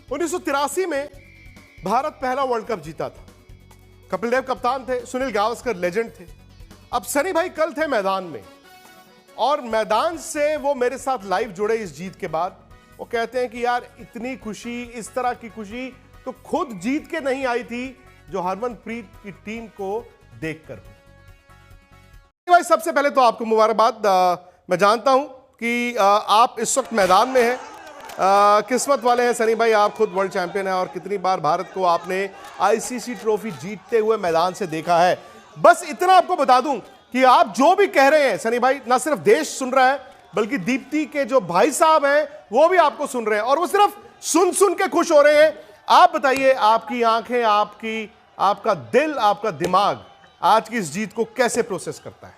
1983 में भारत पहला world cup जीता था। कपिल देव कप्तान थे, सुनील गावस्कर लेजेंड थे। अब सनी भाई कल थे मैदान में और मैदान से वो मेरे साथ लाइव जुड़े इस जीत के बाद। वो कहते हैं कि यार इतनी खुशी, इस तरह की खुशी तो खुद जीत के नहीं आई थी जो हरमनप्रीत की टीम को देखकर। भाई सबसे पहले तो आपको मुबारकबाद। मैं जानता हूं कि आप इस वक्त मैदान में हैं, किस्मत वाले हैं सनी भाई, आप खुद वर्ल्ड चैंपियन हैं और कितनी बार भारत को आपने आईसीसी ट्रॉफी जीतते हुए मैदान से देखा है। बस इतना आपको बता दूं कि आप जो भी कह रहे हैं सनी भाई, ना सिर्फ देश सुन रहा है बल्कि दीप्ति के जो भाई साहब हैं वो भी आपको सुन रहे हैं और वो सिर्फ सुन के खुश हो रहे हैं। आप बताइए, आपकी आंखें, आपका दिल, आपका दिमाग आज की इस जीत को कैसे प्रोसेस करता है?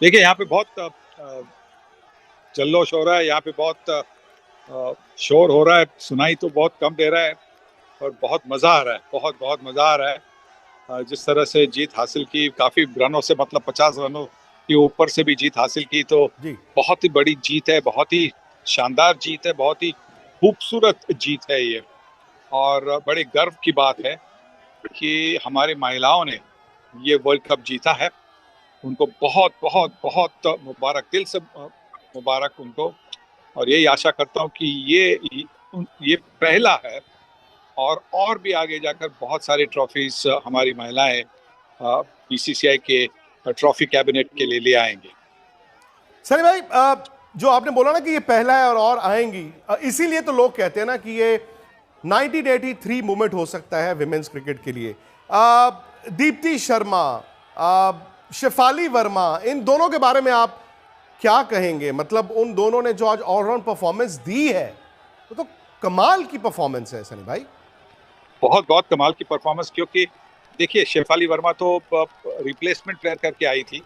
देखिए, यहाँ पे बहुत जल्लोश हो रहा है, यहाँ पे बहुत शोर हो रहा है, सुनाई तो बहुत कम दे रहा है और बहुत मजा आ रहा है, बहुत मजा आ रहा है। जिस तरह से जीत हासिल की, काफी रनों से, मतलब 50 रनों के ऊपर से भी जीत हासिल की, तो बहुत ही बड़ी जीत है, बहुत ही शानदार जीत है, बहुत ही खूबसूरत जीत है ये। और बड़े गर्व की बात है कि हमारी महिलाओं ने ये वर्ल्ड कप जीता है। उनको बहुत बहुत बहुत मुबारक, दिल से मुबारक उनको। और यही आशा करता हूँ कि ये पहला है और भी आगे जाकर बहुत सारे ट्रॉफीज हमारी महिलाएं बीसीसीआई के ट्रॉफी कैबिनेट के लिए ले आएंगे। सनी भाई, जो आपने बोला ना कि ये पहला है और आएंगी, इसीलिए तो लोग कहते हैं ना कि ये 1983 मूवमेंट हो सकता है विमेंस क्रिकेट के लिए। दीप्ति शर्मा, शेफाली वर्मा, इन दोनों के बारे में आप क्या कहेंगे? मतलब उन दोनों ने जो आज ऑलराउंड परफॉर्मेंस दी है तो कमाल की परफॉर्मेंस है सनी भाई। बहुत कमाल की परफॉर्मेंस, क्योंकि देखिए शेफाली वर्मा तो रिप्लेसमेंट प्लेयर करके आई थी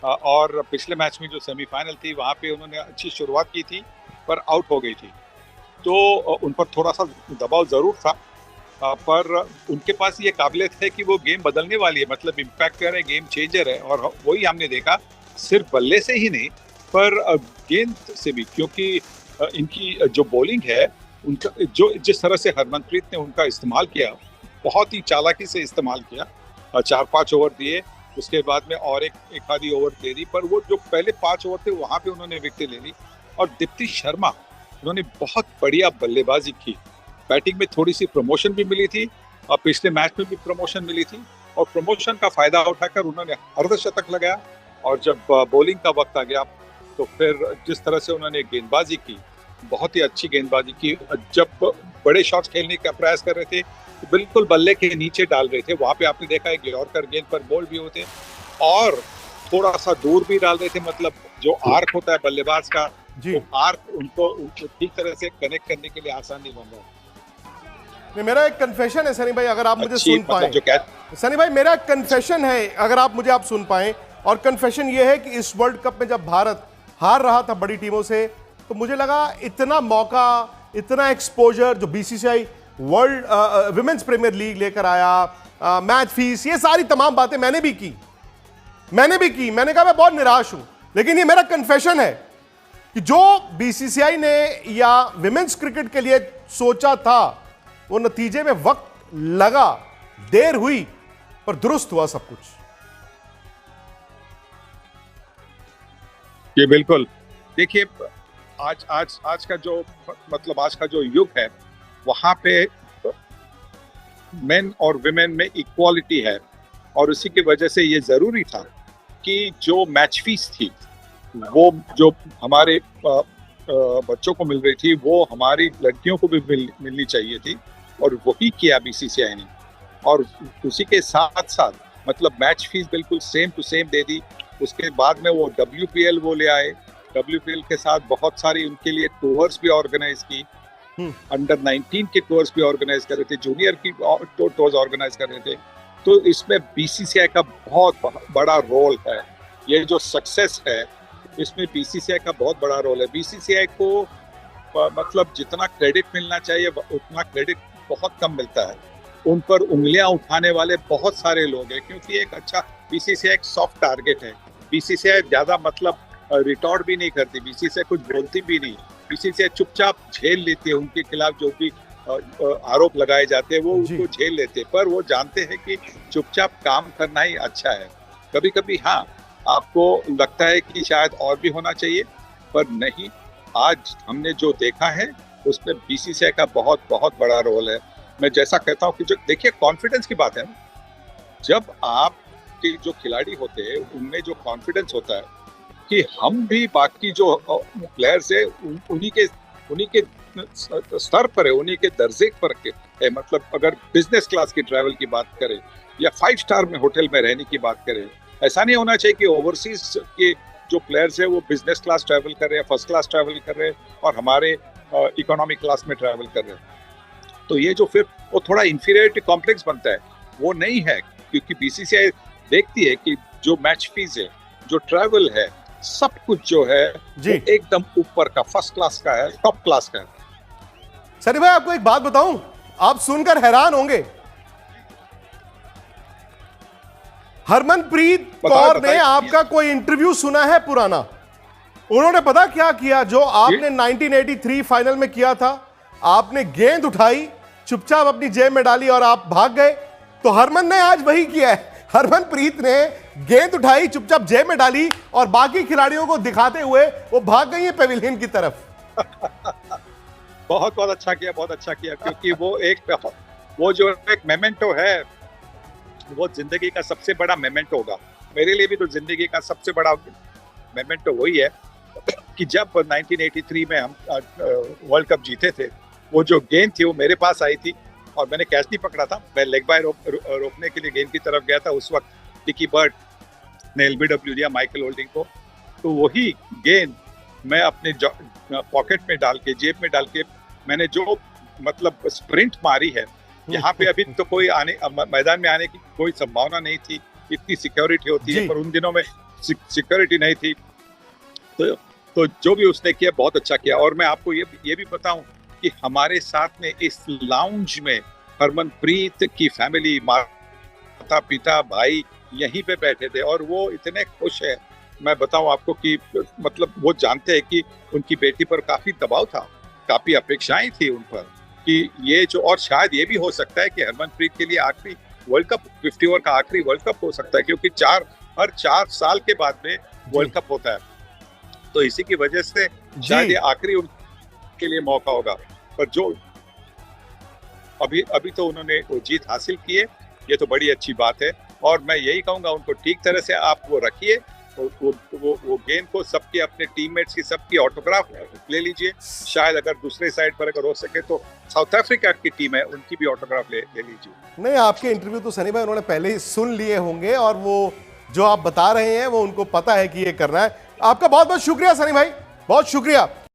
और पिछले मैच में जो सेमीफाइनल थी वहां पे उन्होंने अच्छी शुरुआत की थी पर आउट हो गई थी, तो उन पर थोड़ा सा दबाव जरूर था, पर उनके पास ये काबिलियत है कि वो गेम बदलने वाली है, मतलब इम्पैक्टर है, गेम चेंजर है। और वही हमने देखा, सिर्फ बल्ले से ही नहीं पर गेंद से भी, क्योंकि इनकी जो बॉलिंग है उनका, जो जिस तरह से हरमनप्रीत ने उनका इस्तेमाल किया, बहुत ही चालाकी से इस्तेमाल किया। 4-5 ओवर दिए, उसके बाद में और एक आधी ओवर दे दी, पर वो जो पहले 5 ओवर थे वहां पे उन्होंने विकेट ले ली। और दीप्ति शर्मा, उन्होंने बहुत बढ़िया बल्लेबाजी की। बैटिंग में थोड़ी सी प्रमोशन भी मिली थी और पिछले मैच में भी प्रमोशन मिली थी, और प्रमोशन का फायदा उठाकर उन्होंने अर्धशतक लगाया। और जब बॉलिंग का वक्त आ गया तो फिर जिस तरह से उन्होंने गेंदबाजी की, बहुत ही अच्छी गेंदबाजी की। जब बड़े शॉट्स खेलने का प्रयास कर रहे थे तो बिल्कुल बल्ले के नीचे डाल रहे थे, वहां पे आपने देखा है यॉर्कर गेंद पर बॉल भी होते और थोड़ा सा दूर भी डाल रहे थे, मतलब जो आर्क होता है बल्लेबाज का, वो आर्क उनको ठीक तरह से कनेक्ट करने के लिए आसान नहीं बन रहा। मेरा एक कन्फेशन है सनी भाई, अगर आप मुझे सुन पाए। सनी भाई, मेरा एक कन्फेशन है, अगर आप मुझे सुन पाए। और कन्फेशन ये है कि इस वर्ल्ड कप में जब भारत हार रहा था बड़ी टीमों से, तो मुझे लगा इतना मौका, इतना एक्सपोजर जो BCCI world women's premier league लेकर आया, मैच फीस, ये सारी तमाम बातें मैंने भी की। मैंने कहा मैं बहुत निराश हूं, लेकिन ये मेरा कन्फेशन है कि जो बीसीसीआई ने या विमेंस क्रिकेट के लिए सोचा था वो नतीजे में वक्त लगा, देर हुई, पर दुरुस्त हुआ सब कुछ। ये बिल्कुल, देखिए आज का जो, मतलब आज का जो युग है, वहां पे मेन और विमेन में इक्वालिटी है, और उसी की वजह से ये जरूरी था कि जो मैच फीस थी वो जो हमारे बच्चों को मिल रही थी वो हमारी लड़कियों को भी मिलनी चाहिए थी, और वही किया बीसीसीआई ने। और उसी के साथ साथ मतलब मैच फीस बिल्कुल सेम टू सेम दे दी। उसके बाद में वो WPL वो ले आए, WPL के साथ बहुत सारी उनके लिए टूर्स भी ऑर्गेनाइज की, अंडर 19 के टूर्स भी ऑर्गेनाइज कर रहे थे, जूनियर की टूर्स ऑर्गेनाइज कर रहे थे। तो इसमें बीसीसीआई का बहुत बड़ा रोल है। ये जो सक्सेस है इसमें बीसीसीआई का बहुत बड़ा रोल है। बीसीसीआई को मतलब जितना क्रेडिट मिलना चाहिए उतना क्रेडिट बहुत कम मिलता है। उन पर उंगलियां उठाने वाले बहुत सारे लोग हैं, क्योंकि एक अच्छा बीसीसीआई एक सॉफ्ट टारगेट है। बीसीसीआई ज्यादा मतलब रिटॉर्ट भी नहीं करती, बीसीसीआई कुछ बोलती भी नहीं, बीसीसीआई चुपचाप झेल लेती है, उनके खिलाफ जो भी आरोप लगाए जाते हैं वो उनको झेल लेते हैं, पर वो जानते हैं कि चुपचाप काम करना ही अच्छा है। कभी कभी हाँ आपको लगता है कि शायद और भी होना चाहिए, पर नहीं, आज हमने जो देखा है उसमें बीसीसीआई का बहुत बहुत बड़ा रोल है। मैं जैसा कहता हूँ कि जो देखिए कॉन्फिडेंस की बात है ना, जब आपके जो खिलाड़ी होते हैं उनमें जो कॉन्फिडेंस होता है कि हम भी बाकी जो प्लेयर्स है उन्हीं के स्तर पर है, उन्हीं के दर्जे पर है। मतलब अगर बिजनेस क्लास की ट्रैवल की बात करें या 5 स्टार में होटल में रहने की बात करें, ऐसा नहीं होना चाहिए कि ओवरसीज के जो प्लेयर्स है वो बिजनेस क्लास ट्रैवल कर रहे हैं, फर्स्ट क्लास ट्रैवल कर रहे हैं और हमारे इकोनॉमिक क्लास में ट्रैवल कर रहे हैं। तो ये जो फिर वो थोड़ा इंफीरियरिटी कॉम्प्लेक्स बनता है, वो नहीं है, क्योंकि बीसीसीआई देखती है कि जो मैच फीस है, जो ट्रैवल है, सब कुछ जो है वो एकदम ऊपर का, फर्स्ट क्लास का है, टॉप क्लास का है। सनी भाई आपको एक बात बताऊं, आप सुनकर हैरान होंगे, हरमनप्रीत कौर ने आपका कोई इंटरव्यू सुना है पुराना? उन्होंने पता क्या किया जो आपने 1983 फाइनल में किया था? आपने गेंद उठाई, चुपचाप अपनी जेब में डाली और आप भाग गए। तो हरमन ने आज वही किया है। हरमनप्रीत ने गेंद उठाई, चुपचाप जेब में डाली और बाकी खिलाड़ियों को दिखाते हुए वो भाग गई है पेविलियन की तरफ। बहुत बहुत अच्छा किया, बहुत अच्छा किया, क्योंकि वो जो एक मेमेंटो है, वो जिंदगी का सबसे बड़ा मेमेंटो होगा। मेरे लिए भी तो जिंदगी का सबसे बड़ा मेमेंटो वही है कि जब 1983 में हम वर्ल्ड कप जीते थे, वो जो गेंद थी वो मेरे पास आई थी और मैंने कैच नहीं पकड़ा था, मैं लेग बाय रोकने के लिए गेंद की तरफ गया था। उस वक्त डिकी बर्ड ने एलबीडब्ल्यू दिया माइकल होल्डिंग को, तो वही गेंद मैं अपने पॉकेट में डाल के, जेब में डाल के, मैंने जो मतलब स्प्रिंट मारी है। यहाँ पे अभी तो कोई मैदान में आने की कोई संभावना नहीं थी, इतनी सिक्योरिटी होती है, पर उन दिनों में सिक्योरिटी नहीं थी। तो जो भी उसने किया बहुत अच्छा किया। और मैं आपको ये भी बताऊं कि हमारे साथ में इस लाउंज में हरमनप्रीत की फैमिली, माता पिता भाई यहीं पे बैठे थे और वो इतने खुश है, मैं बताऊं आपको कि मतलब वो जानते हैं कि उनकी बेटी पर काफी दबाव था, काफी अपेक्षाएं थी उन पर कि ये जो, और शायद ये भी हो सकता है कि हरमनप्रीत के लिए आखिरी वर्ल्ड कप, 50 ओवर का आखिरी वर्ल्ड कप हो सकता है, क्योंकि हर 4 साल के बाद में वर्ल्ड कप होता है, तो इसी की वजह से शायद ये आखिरी उनके लिए मौका होगा। पर जो अभी तो उन्होंने वो जीत हासिल की है, ये तो बड़ी अच्छी बात है। और मैं यही कहूंगा उनको ठीक तरह से आप वो रखिए, वो गेंद को सबके, अपने टीममेट्स की सबकी ऑटोग्राफ ले लीजिए। शायद अगर दूसरे साइड पर अगर हो सके तो साउथ अफ्रीका की टीम है, उनकी भी ऑटोग्राफ ले लीजिए। नहीं, आपके इंटरव्यू तो सनी भाई उन्होंने पहले ही सुन लिए होंगे और वो जो आप बता रहे हैं वो उनको पता है कि ये करना है। आपका बहुत बहुत शुक्रिया सनी भाई, बहुत शुक्रिया।